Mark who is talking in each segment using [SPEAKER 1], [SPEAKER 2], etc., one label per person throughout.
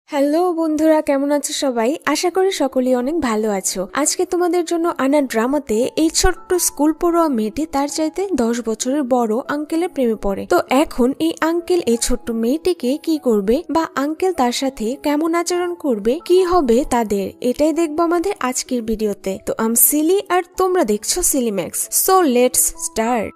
[SPEAKER 1] Hello বন্ধুরা, কেমন আছো সবাই? আশা করি সকলেই অনেক ভালো আছো। আজকে তোমাদের জন্য আনা ড্রামাতে এই ছোট্ট স্কুল পড়ুয়া মেয়েটি তার চাইতে 10 বছরের বড় আঙ্কেলের প্রেমে পড়ে। তো এখন এই আঙ্কেল এই ছোট্ট মেয়েটিকে কি করবে বা আঙ্কেল তার সাথে কেমন আচরণ করবে, কি হবে তাদের, এটাই দেখবো আমাদের আজকের ভিডিওতে। তো আমি সিলি আর তোমরা দেখছো silly Max. So let's start.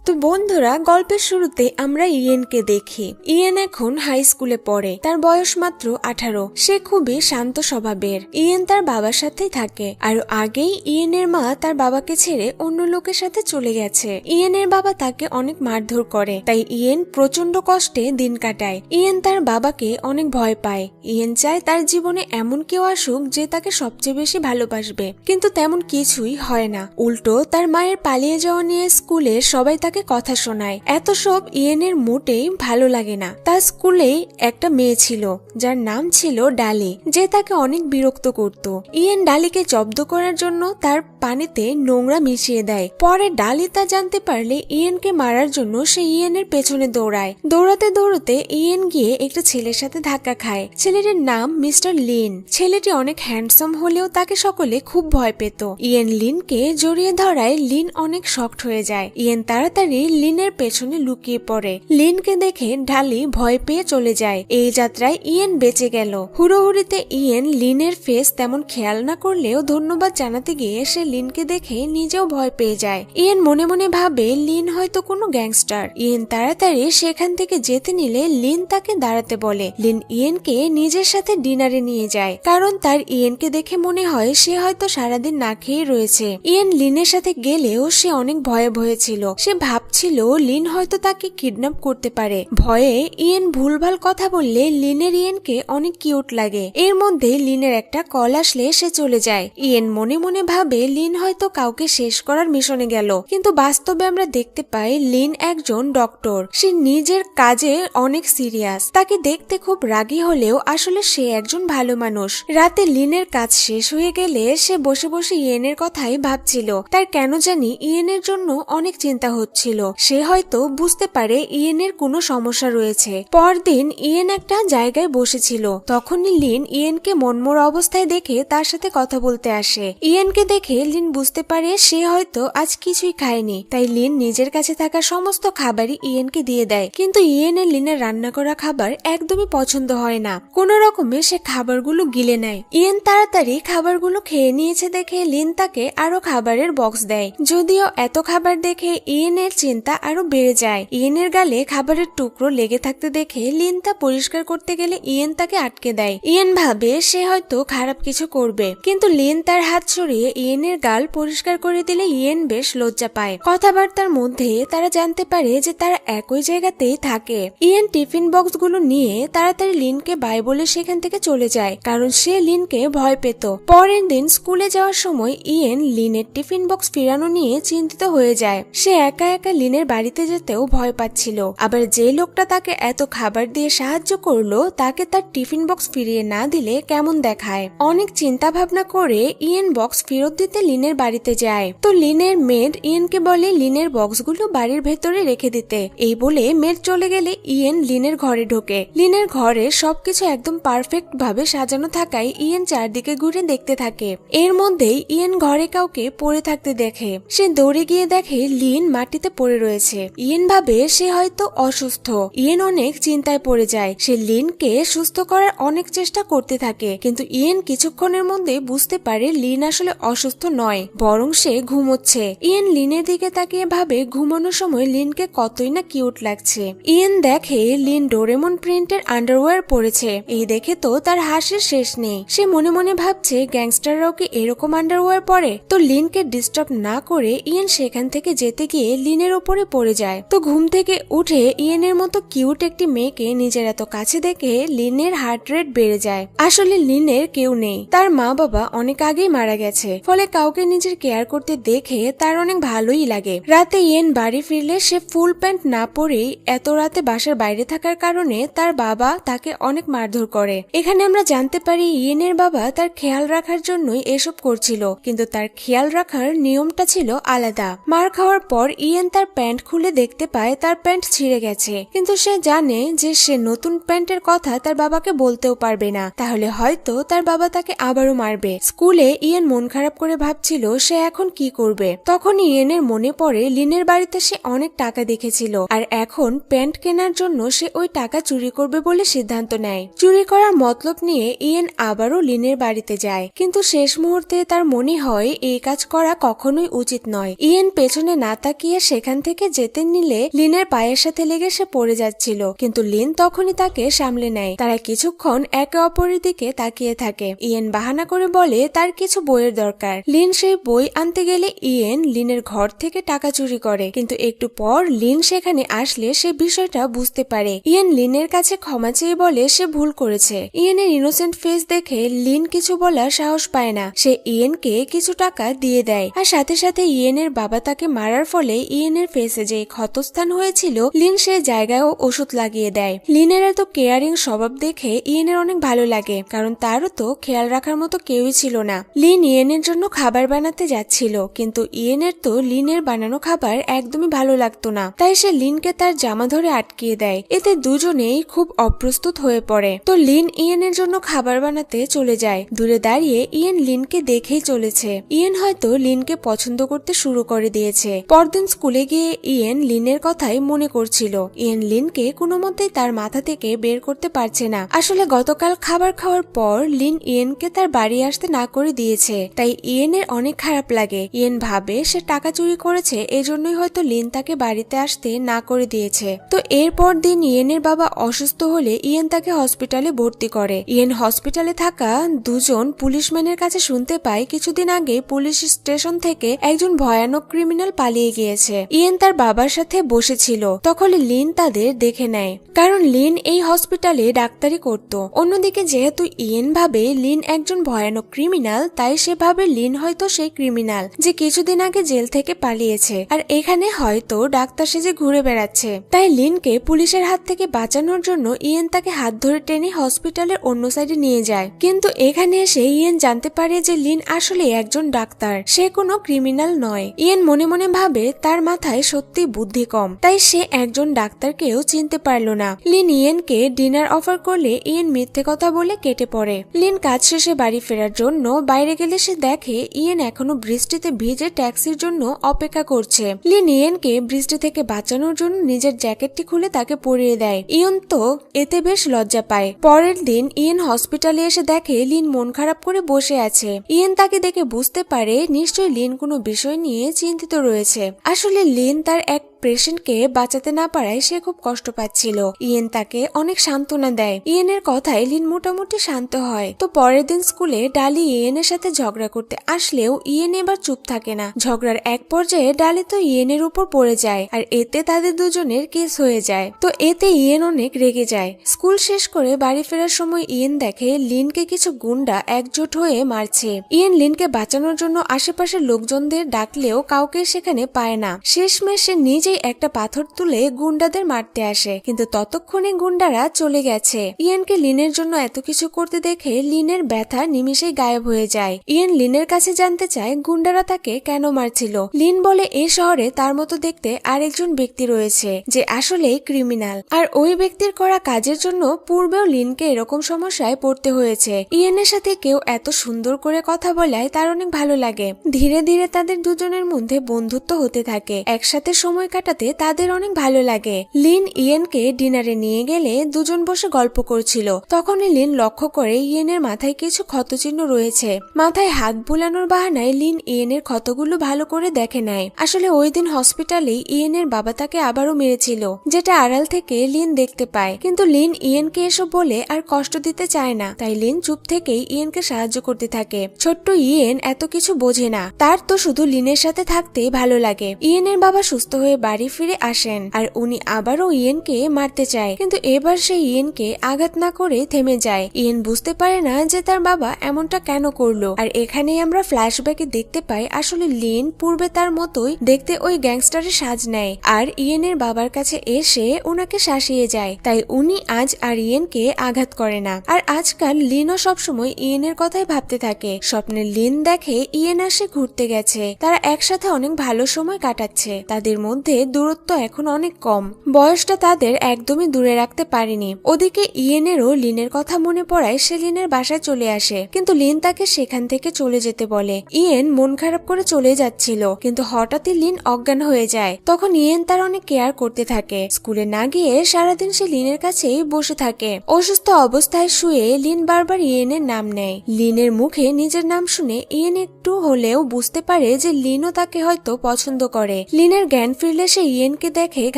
[SPEAKER 1] তো বন্ধুরা, গল্পের শুরুতে আমরা ইয়েনকে দেখি। ইয়েন এখন হাই স্কুলে পড়ে, তার বয়স মাত্র 18। সে খুবই শান্ত স্বভাবের। ইয়েন তার বাবার সাথেই থাকে, আর আগেই ইয়েনের মা তার বাবাকে ছেড়ে অন্য লোকের সাথে চলে গেছে। ইয়েনের বাবা তাকে অনেক মারধর করে, তাই ইয়েন প্রচন্ড কষ্টে দিন কাটায়। ইয়েন তার বাবাকে অনেক ভয় পায়। ইয়েন চায় তার জীবনে এমন কেউ আসুক যে তাকে সবচেয়ে বেশি ভালোবাসবে, কিন্তু তেমন কিছুই হয় না। উল্টো তার মায়ের পালিয়ে যাওয়া নিয়ে স্কুলে সবাই তাকে কথা শোনায়। এত সব ইয়েনের মোটেই ভালো লাগে না। তার স্কুলেই একটা মেয়ে ছিল যার নাম ছিল ডালি, যে তাকে অনেক বিরক্ত করত। ইয়েন ডালিকে জব্দ করার জন্য তার পানিতে নোংরা মিশিয়ে দেয়। পরে ডালি তা জানতে পারলে ইয়েনকে মারার জন্য সে ইয়েনের পেছনে দৌড়ায়। দৌড়াতে দৌড়াতে ইয়েন গিয়ে একটা ছেলের সাথে ধাক্কা খায়। ছেলেটির নাম মিস্টার লিন। ছেলেটি অনেক হ্যান্ডসাম হলেও তাকে সকলে খুব ভয় পেত। ইয়েন লিনকে জড়িয়ে ধরায় লিন অনেক শকড হয়ে যায়। ইয়েন তাড়াতাড়ি লিনের পেছনে লুকিয়ে পড়ে। লিনকে দেখে ডালি ভয় পেয়ে চলে যায়। এই যাত্রায় ইয়েন বেঁচে গেল। হুড়োহুড়িতে ইয়েন লিনের ফেস তেমন খেয়াল না করলেও ধন্যবাদ জানাতে গিয়ে সে লিনকে দেখে নিজেও ভয় পেয়ে যায়। ইয়েন মনে মনে ভাবে লিন হয়তো কোনো গ্যাংস্টার। ইয়েন তাড়াতাড়ি সেখান থেকে যেতে নিলে লিন তাকে দাঁড়াতে বলে। লিন ইয়েনকে নিজের সাথে ডিনারে নিয়ে যায়, কারণ তার ইয়েনকে দেখে মনে হয় সে হয়তো সারাদিন না খেয়ে রয়েছে। ইয়েন লিনের সাথে গেলেও সে অনেক ভয়ে ভয়ে ছিল। সে ভাবছিল লিন হয়তো তাকে কিডন্যাপ করতে পারে। ভয়ে ইয়েন ভুলভাল কথা বললে লিনের ইয়েনকে অনেক কিউট লাগে। এর মধ্যে লিনের একটা কল আসলে সে চলে যায়। ইয়েন মনে মনে ভাবে লিন হয়তো কাউকে শেষ করার মিশনে গেল, কিন্তু বাস্তবে আমরা দেখতে পাই লিন একজন ডক্টর। সে নিজের কাজে অনেক সিরিয়াস। তাকে দেখতে খুব রাগী হলেও আসলে সে একজন ভালো মানুষ। রাতে লিনের কাজ শেষ হয়ে গেলে সে বসে বসে ইয়েনের কথাই ভাবছিল। তার কেন জানি ইয়েনের জন্য অনেক চিন্তা হচ্ছিল। সে হয়তো বুঝতে পারে ইয়েনের কোনো সমস্যা রয়েছে। পরদিন ইয়েন একটা জায়গায় বসেছিল, তখনই লিন ইয়েনকে মনমরা অবস্থায় দেখে তার সাথে কথা বলতে আসে। ইয়েনকে দেখে লিন বুঝতে পারে সে হয়তো আজ কিছুই খায়নি, তাই লিন নিজের কাছে থাকা সমস্ত খাবারই ইয়েনকে দিয়ে দেয়। কিন্তু ইয়েনের লিনের রান্না করা খাবার একদমই পছন্দ হয় না। কোন রকমে সে খাবারগুলো গিলে নেয়। ইয়েন তাড়াতাড়ি খাবারগুলো খেয়ে নিয়েছে দেখে লিন তাকে আরো খাবারের বক্স দেয়। যদিও এত খাবার দেখে ইয়েনের চিন্তা আরো বেড়ে যায়। ইয়েনের গালে খাবারের টুকরো লেগে থাকতে দেখে লিন তা পরিষ্কার করতে গেলে ইয়েন তাকে আটকে দেয়। ইয়েন ভাবে সে হয়তো খারাপ কিছু করবে, কিন্তু লিন তার হাত সরিয়ে ইয়েনের গাল পরিষ্কার করে দিলে ইয়েন বেশ লজ্জা পায়। কথাবার্তার মধ্যে তারা জানতে পারে যে তারা একই জায়গাতেই থাকে। ইয়েন টিফিন বক্স গুলো নিয়ে তাড়াতাড়ি লিনকে বাই বলে সেখান থেকে চলে যায়, কারণ সে লিনকে ভয় পেত। পরের দিন স্কুলে যাওয়ার সময় ইয়েন লিনের টিফিন বক্স ফিরানো নিয়ে চিন্তিত হয়ে যায়। সে একা একা লিনের বাড়িতে যেতেও ভয় পাচ্ছিল। আবার যে লোকটা তাকে এত খাবার দিয়ে সাহায্য করলো তাকে তার টিফিন বক্স ফিরিয়ে না দিলে কেমন দেখায়। অনেক চিন্তা ভাবনা করে ইয়েন বক্স ফেরত দিতে লিনের বাড়িতে যায়। তো লিনের মেড ইয়েনকে বলে লিনের বক্সগুলো বাড়ির ভেতরে রেখে দিতে। এই বলে মেড চলে গেলে ইয়েন লিনের ঘরে ঢোকে। লিনের ঘরে সবকিছু একদম পারফেক্ট ভাবে সাজানো থাকায় ইয়েন চারদিকে ঘুরে দেখতে থাকে। এর মধ্যেই ইয়েন ঘরে কাউকে পড়ে থাকতে দেখে। সে দৌড়ে গিয়ে দেখে লিন মাটিতে পড়ে রয়েছে। ইয়েন ভাবে সে হয়তো অসুস্থ। ইয়েন অনেক চিন্তায় পড়ে যায়। সে লিনকে সুস্থ করার অনেক চেষ্টা করতে থাকে, কিন্তু ইয়েন কিছুক্ষণের মধ্যে বুঝতে পারে লিন আসলে অসুস্থ নয়, বরং সে ঘুমোচ্ছে। ইয়েন লিনের দিকে তাকিয়ে ভাবে ঘুমানোর সময় লিনকে কতই না কিউট লাগছে। ইয়েন দেখে লিন ডোরেমন প্রিন্টের আন্ডারওয়্যার পরেছে। এই দেখে তো তার হাসির শেষ নেই। সে মনে মনে ভাবছে গ্যাংস্টাররাও কি এরকম আন্ডারওয়্যার পরে। তো লিনকে ডিস্টার্ব না করে ইয়েন সেখান থেকে যেতে গিয়ে লিনের উপরে পড়ে যায়। তো ঘুম থেকে উঠে ইয়েনের মতো কিউট একটি মেয়েকে নিজের এত কাছে দেখে লিনের হার্ট রেট বেড়ে যায়। আসলে লিনের কেউ নেই, তার মা বাবা অনেক আগেই মারা গেছে, ফলে কাউকে নিজের কেয়ার করতে দেখে তার অনেক ভালোই লাগে। রাতে ইয়েন বাড়ি ফিরলে সে ফুল প্যান্ট না পরেই এত রাতে বাসার বাইরে থাকার কারণে তার বাবা তাকে অনেক মারধর করে। এখানে আমরা জানতে পারি ইয়েনের বাবা তার খেয়াল রাখার জন্যই এসব করছিল, কিন্তু তার খেয়াল রাখার নিয়মটা ছিল আলাদা। মার খাওয়ার পর ইয়েন তার প্যান্ট খুলে দেখতে পায় তার প্যান্ট ছিঁড়ে গেছে, কিন্তু সে জানে যে সে নতুন প্যান্টের কথা তার বাবাকে বলতেও পারবে না, তাহলে হয়তো তার বাবা তাকে আবারও মারবে। স্কুলে ইয়েন মন খারাপ করে ভাবছিল সে এখন কি করবে। তখন ইয়েনের মনে পড়ে লিনের বাড়িতে সে অনেক টাকা দেখেছিল, আর এখন প্যান্ট কেনার জন্য সে ওই টাকা চুরি করবে বলে সিদ্ধান্ত নেয়। চুরি করার মতলব নিয়ে ইয়েন আবারও লিনের বাড়িতে যায়, কিন্তু শেষ মুহূর্তে তার মনে হয় এই কাজ করা কখনোই উচিত নয়। ইয়েন পেছনে না তাকিয়ে সেখান থেকে যেতে নিলে লিনের পায়ের সাথে লেগে সে পড়ে যাচ্ছিল, কিন্তু লিন তখনই তাকে সামলে নেয়। তারা কিছুক্ষণ একে অপরের দিকে তাকিয়ে থাকে। ইয়েন বাহানা করে বলে তার কিছু বইয়ের দরকার। লিন সেই বই আনতে গেলে ইয়েন লিনের ঘর থেকে টাকা চুরি করে, কিন্তু একটু পর লিন সেখানে আসলে সে বিষয়টা বুঝতে পারে। ইয়েন লিনের কাছে ক্ষমা চেয়ে বলে সে ভুল করেছে। ইয়েনের ইনোসেন্ট ফেস দেখে লিন কিছু বলার সাহস পায় না। সে ইয়েনকে কিছু টাকা দিয়ে দেয়, আর সাথে সাথে ইয়েনের বাবা তাকে মারার ফলে ইয়েনের ফেসে যে ক্ষতস্থান হয়েছিল লিন সে জায়গায়ও ওষুধ লাগিয়ে দেয়। লিনের এত কেয়ারিং স্বভাব দেখে ইয়েনের অনেক ভালো লাগে, কারণ তারও তো খেয়াল রাখার মতো কেউই ছিল না। লিন ইয়েনের জন্য খাবার বানাতে যাচ্ছিল, কিন্তু ইয়েনের তো লিনের বানানো খাবার একদমই ভালো লাগতো না, তাই সে লিনকে তার জামা ধরে আটকিয়ে দেয়। এতে দুজনেই খুব অপ্রস্তুত হয়ে পড়ে। তো লিন ইয়েনের জন্য খাবার বানাতে চলে যায়। দূরে দাঁড়িয়ে ইয়েন লিনকে দেখেই চলেছে। ইয়েন হয়তো লিনকে পছন্দ করতে শুরু করে দিয়েছে। পরদিন স্কুলে গিয়ে ইয়েন লিনের কথাই মনে করছিল। ইয়েন লিনকে কোনো মতেই তার মাথা থেকে বের করতে পারছে না। আসলে গতকাল খাবার খাওয়ার পর লিন ইয়েনকে তার বাড়ি আসতে না করে দিয়েছে, তাই ইয়েনের অনেক খারাপ লাগে। ইয়েন ভাবে সে টাকা চুরি করেছে, এজন্যই হয়তো লিন তাকে বাড়িতে আসতে না করে দিয়েছে। তো এরপর দিন ইয়েনের বাবা অসুস্থ হলে ইয়েন তাকে হসপিটালে ভর্তি করে। ইয়েন হসপিটালে থাকা দুজন পুলিশম্যানের কাছে শুনতে পায় কিছুদিন আগে পুলিশ স্টেশন থেকে একজন ভয়ানক ক্রিমিনাল পালিয়ে গিয়েছে। ইয়েন তার বাবার সাথে বসেছিল, তখন লিন তাদের দেখে নেয়, কারণ লিন এই হসপিটালে ডাক্তারি করত। অন্যদিকে যেহেতু ইয়েন ভাবে লিন একজন ভয়ানক ক্রিমিনাল, তাই সে ভাবে লিন হয়তো সেই ক্রিমিনাল যে কিছুদিন আগে জেল থেকে পালিয়েছে, আর এখানে হয়তো ডাক্তার সেজে ঘুরে বেড়াচ্ছে। তাই লিনকে পুলিশের হাত থেকে বাঁচানোর জন্য ইয়েন তাকে হাত ধরে টেনে হসপিটালের অন্য সাইডে নিয়ে যায়। কিন্তু এখানে এসে ইয়েন জানতে পারে যে লিন আসলে একজন ডাক্তার, সে কোনো ক্রিমিনাল নয়। ইয়েন মনে মনে ভাবে তার মাথায় সত্যি বুদ্ধি কম, তাই সে একজন ডাক্তারকেও চিনতে পারলো না। লিন ইয়েনকে ডিনার অফার করলে ইয়েন মিথ্যে কথা বলে কেটে পড়ে। লিন কাজ শেষে বাড়ি ফেরার জন্য বাইরে গেলে সে দেখে ইয়েন এখনো বৃষ্টিতে ভিজে ট্যাক্সির জন্য অপেক্ষা করছে। লিন ইয়েনকে বৃষ্টি থেকে বাঁচানোর জন্য নিজের জ্যাকেটটি খুলে তাকে পরিয়ে দেয়। ইয়েন তো এতে বেশ লজ্জা পায়। পরের দিন ইয়েন হসপিটালে এসে দেখে লিন মন খারাপ করে বসে আছে। ইয়েন তাকে দেখে বুঝতে পারে নিশ্চয়ই লিন কোনো বিষয় নিয়ে চিন্তিত রয়েছে। আসলে লিন তার এক পেশেন্টকে বাঁচাতে না পারায় সে খুব কষ্ট পাচ্ছিল। ইয়েন তাকে অনেক সান্ত্বনা দেয়। ইয়েনের কথায় লিন মোটামুটি শান্ত হয়। তো পরের দিন স্কুলে ডালি ইয়েনের সাথে ঝগড়া করতে আসলেও ইয়েন এবার চুপ থাকে না। ঝগড়ার এক পর্যায়ে ডালি তো ইয়েনের উপর পড়ে যায়, আর এতে তাদের দুজনের কেস হয়ে যায়। তো এতে ইয়েন অনেক রেগে যায়। স্কুল শেষ করে বাড়ি ফেরার সময় ইয়েন দেখে লিনকে কিছু গুন্ডা একজোট হয়ে মারছে। ইয়েন লিনকে বাঁচানোর জন্য আশেপাশের লোকজনদের ডাকলেও কাউকে সেখানে পায় না। শেষমেশ সে নিজে একটা পাথর তুলে গুন্ডাদের মারতে আসে, কিন্তু ততক্ষণে গুন্ডারা চলে গেছে। ইয়েনকে লিনের জন্য এত কিছু করতে দেখে লিনের ব্যথা নিমিষেই গায়েব হয়ে যায়। ইয়েন লিনের কাছে জানতে চায় গুন্ডারা তাকে কেন মারছিল। লিন বলে এই শহরে তার মতো দেখতে আরেকজন ব্যক্তি রয়েছে যে আসলেই ক্রিমিনাল, আর ওই ব্যক্তির করা কাজের জন্য পূর্বেও লিনকে এরকম সমস্যায় পড়তে হয়েছে। ইয়েনের সাথে কেউ এত সুন্দর করে কথা বলায় তার অনেক ভালো লাগে। ধীরে ধীরে তাদের দুজনের মধ্যে বন্ধুত্ব হতে থাকে। একসাথে সময় কাটাতে তাদের অনেক ভালো লাগে। লিন ইয়েনকে ডিনারে নিয়ে গেলে দুজন বসে গল্প করছিল। তখনই লিন লক্ষ্য করে ইয়েনের মাথায় কিছু ক্ষতচিহ্ন রয়েছে। মাথায় হাত বুলানোর বাহানায় লিন ইয়েনের ক্ষতগুলো ভালো করে দেখে নেয়। আসলে ওই দিন হসপিটালে ইয়েনের বাবা তাকে আবারও মেরেছিল, যেটা আড়াল থেকে লিন দেখতে পায়। কিন্তু লিন ইয়েনকে এসব বলে আর কষ্ট দিতে চায় না, তাই লিন চুপ থেকেই ইয়েনকে সাহায্য করতে থাকে। ছোট্ট ইয়েন এত কিছু বোঝে না, তার তো শুধু লিনের সাথে থাকতেই ভালো লাগে। ইয়েনের বাবা সুস্থ হয়ে বাড়ি ফিরে আসেন আর উনি আবারও ইয়েনকে মারতে চায়, কিন্তু এবার সে ইয়েনকে আঘাত না করে থেমে যায়। ইয়েন বুঝতে পারে না যে তার বাবা এমনটা কেন করলো। আর এখানেই আমরা ফ্ল্যাশব্যাকে দেখতে পাই আসলে লিন পূর্বে তার মতোই দেখতে ওই গ্যাংস্টারের সাজ নেয় আর ইয়েনের বাবার কাছে এসে ওনাকে শাসিয়ে যায়। তাই উনি আজ আর ইয়েনকে আঘাত করে না। আর আজকাল লিনও সবসময় ইয়েনের কথাই ভাবতে থাকে। স্বপ্নে লিন দেখে ইয়েন আসে ঘুরতে গেছে, তারা একসাথে অনেক ভালো সময় কাটাচ্ছে, তাদের মধ্যে দূরত্ব এখন অনেক কম, বয়সটা তাদের একদমই দূরে রাখতে পারেনি। ওদিকে ইয়েনেরও লিনের কথা মনে পড়ায় সে লিনের বাসায় চলে আসে, কিন্তু লিন তাকে সেখান থেকে চলে যেতে বলে। ইয়েন মন খারাপ করে চলে যাচ্ছিল, কিন্তু হঠাৎই লিন অজ্ঞান হয়ে যায়। তখন ইয়েন তার অনেক কেয়ার করতে থাকে। স্কুলে না গিয়ে সারাদিন সে লিনের কাছেই বসে থাকে। অসুস্থ অবস্থায় শুয়ে লিন বারবার ইয়েনের নাম নেয়। লিনের মুখে নিজের নাম শুনে ইয়েন একটু হলেও বুঝতে পারে যে লিনও তাকে হয়তো পছন্দ করে। লিনের জ্ঞান ফিরলে সে ইয়েনকে দেখে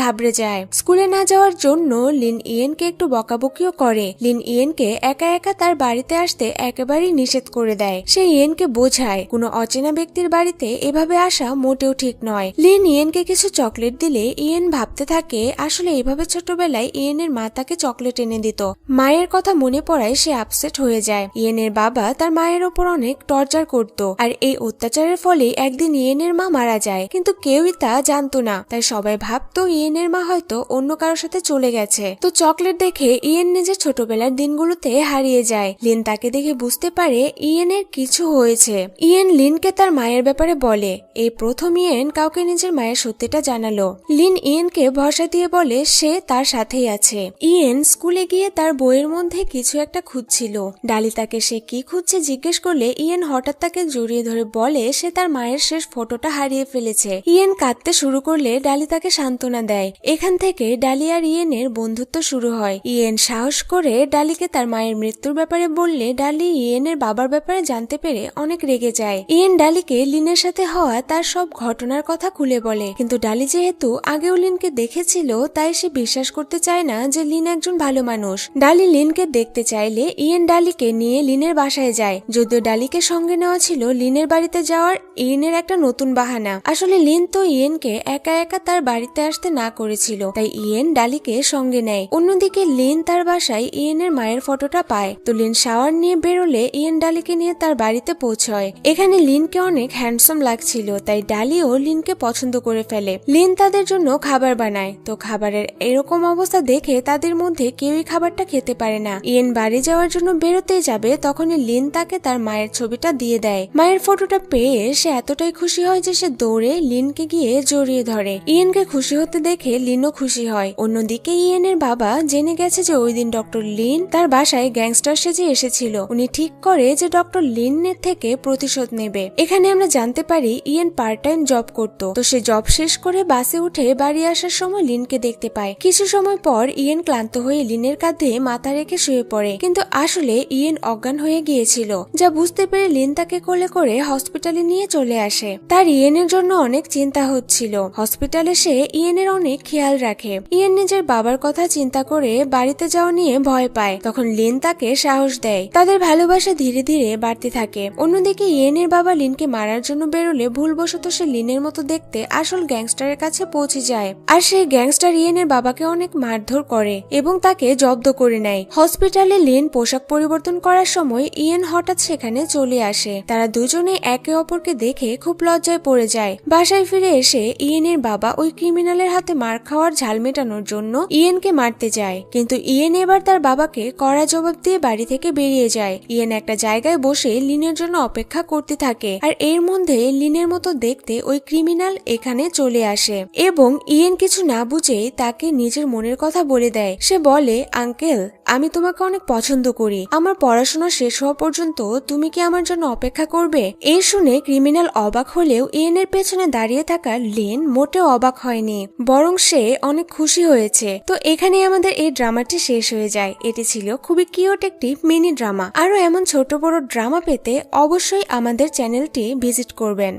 [SPEAKER 1] ঘাবড়ে যায়। স্কুলে না যাওয়ার জন্য লিন ইয়েনকে একটু বকাবকিও করে। লিন ইয়েনকে একা একা তার বাড়িতে আসতে একেবারেই নিষেধ করে দেয়। সে ইয়েনকে বোঝায় কোনো অচেনা ব্যক্তির বাড়িতে এভাবে আসা মোটেও ঠিক নয়। লিন ইয়েনকে কিছু চকলেট দিলে ইয়েন ভাবতে থাকে আসলে এভাবে ছোটবেলায় ইয়েনের মা তাকে চকলেট এনে দিত। মায়ের কথা মনে পড়ায় সে আপসেট হয়ে যায়। ইয়েনের বাবা তার মায়ের ওপর অনেক টর্চার করত আর এই অত্যাচারের ফলে একদিন ইয়েনের মা মারা যায়, কিন্তু কেউই তা জানতো না। তাই সবাই ভাবতো ইয়েনের মা হয়তো অন্য কারোর সাথে চলে গেছে। তো চকলেট দেখে ইয়েন নিজের ছোটবেলার দিনগুলোতে হারিয়ে যায়। লিন তাকে দেখে বুঝতে পারে ইয়েনের কিছু হয়েছে। ইয়েন লিনকে তার মায়ের ব্যাপারে বলে। এই প্রথম ইয়েন কাউকে নিজের মায়ের সত্যিটা জানালো। লিন ইয়েনকে ভরসা দিয়ে বলে সে তার সাথেই আছে। ইয়েন স্কুলে গিয়ে তার বইয়ের মধ্যে কিছু একটা খুঁজছিল। ডালি তাকে সে কি খুঁজছে জিজ্ঞেস করলে ইয়েন হঠাৎ তাকে জড়িয়ে ধরে বলে সে তার মায়ের শেষ ফটোটা হারিয়ে ফেলেছে। ইয়েন কাঁদতে শুরু করলে ডালি তাকে সান্ত্বনা দেয়। এখান থেকে ডালি আর ইয়েনের বন্ধুত্ব শুরু হয়। ইয়েন সাহস করে ডালিকে তার মায়ের মৃত্যুর ব্যাপারে বললে ডালি ইয়েনের বাবার ব্যাপারে জানতে পেরে অনেক রেগে যায়। ইয়েন ডালিকে লিনের সাথে হওয়া তার সব ঘটনার কথা খুলে বলে, কিন্তু ডালি যেহেতু আগেও লিনকে দেখেছিল তাই সে বিশ্বাস করতে চায় না যে লিন একজন ভালো মানুষ। ডালি লিনকে দেখতে চাইলে ইয়েন ডালিকে নিয়ে লিনের বাসায় যায়। যদিও ডালিকে সঙ্গে নেওয়া ছিল লিনের বাড়িতে যাওয়ার ইয়েনের একটা নতুন বাহানা। আসলে লিন তো ইয়েনকে একা একা তার বাড়িতে আসতে না করেছিল, তাই ইয়েন ডালিকে সঙ্গে নেয়। অন্যদিকে লিন তার বাসায় ইয়েনের মায়ের ফটোটা পায়। তো লিন শাওয়ার নিয়ে বেরোলে ইয়েন ডালিকে নিয়ে তার বাড়িতে পৌঁছয়। এখানে লিনকে অনেক হ্যান্ডসাম লাগছিল, তাই ডালিও লিনকে পছন্দ করে ফেলে। লিন তাদের জন্য খাবার বানায়। তো খাবারের এরকম অবস্থা দেখে তাদের মধ্যে কেউই খাবারটা খেতে পারে না। ইয়েন বাড়ি যাওয়ার জন্য বেরোতেই যাবে, তখনই লিন তাকে তার মায়ের ছবিটা দিয়ে দেয়। মায়ের ফটোটা পেয়ে সে এতটাই খুশি হয় যে সে দৌড়ে লিনকে গিয়ে জড়িয়ে ধরে। ইয়েনকে খুশি হতে দেখে লিনও খুশি হয়। অন্যদিকে ইয়েনের বাবা জেনে গেছে যে ওই দিন ডক্টর লিন তার বাসায় গ্যাংস্টার সেজে এসেছিল। উনি ঠিক করে যে ডক্টর লিনের থেকে প্রতিশোধ নেবে। এখানে আমরা জানতে পারি ইয়েন পার্ট টাইম জব করত। তো সে জব শেষ করে বাসে উঠে বাড়ি আসার সময় লিনকে দেখতে পায়। কিছু সময় পর ইয়েন ক্লান্ত হয়ে লিনের কাঁধে মাথা রেখে শুয়ে পড়ে, কিন্তু আসলে ইয়েন অজ্ঞান হয়ে গিয়েছিল। যা বুঝতে পেরে লিন তাকে কোলে করে হসপিটালে নিয়ে চলে আসে। তার ইয়েনের জন্য অনেক চিন্তা হচ্ছিল। হসপিটালে সে ইয়েনের অনেক খেয়াল রাখে। ইয়েন নিজের বাবার কথা চিন্তা করে বাড়িতে যাওয়া নিয়ে ভয় পায়। তখন লিন তাকে সাহস দেয়। তাদের ভালোবাসা ধীরে ধীরে বাড়তে থাকে। অন্যদিকে ইয়েনের বাবা লিনকে মারার জন্য বেরোলে ভুলবশত সে লিনের মতো দেখতে আসল গ্যাংস্টারের কাছে পৌঁছে যায়। আর সেই গ্যাংস্টার ইয়েনের বাবাকে অনেক মারধর করে এবং তাকে জব্দ করে নেয়। হসপিটালে লিন পোশাক পরিবর্তন করার সময় ইয়েন হঠাৎ সেখানে চলে আসে। তারা দুজনে একে অপরকে দেখে খুব লজ্জায় পড়ে যায়। বাসায় ফিরে এসে ইয়েনের বাবা ওই ক্রিমিনালের হাতে মার খাওয়ার ঝাল মেটানোর জন্য ইয়েনকে মারতে যায়, কিন্তু ইয়েন এবার তার বাবাকে কড়া জবাব দিয়ে বাড়ি থেকে বেরিয়ে যায়। ইয়েন একটা জায়গায় বসে লিনের জন্য অপেক্ষা করতে থাকে। আর এর মধ্যে লিনের মতো দেখতে ওই ক্রিমিনাল এখানে চলে আসে এবং ইয়েন কিছু না বুঝেই তাকে নিজের মনের কথা বলে দেয়। সে বলে, আঙ্কেল, আমি তোমাকে অনেক পছন্দ করি। আমার পড়াশোনা শেষ হওয়া পর্যন্ত তুমি কি আমার জন্য অপেক্ষা করবে? এই শুনে ক্রিমিনাল অবাক হলেও ইয়েনের পেছনে দাঁড়িয়ে থাকা লিন মোটেও অবাক হয়নি, বরং সে অনেক খুশি হয়েছে। তো এখানে আমাদের এই ড্রামাটি শেষ হয়ে যায়। এটি ছিল খুবই কিউট একটি মিনি ড্রামা। আরো এমন ছোট বড় ড্রামা পেতে অবশ্যই আমাদের চ্যানেলটি ভিজিট করবেন।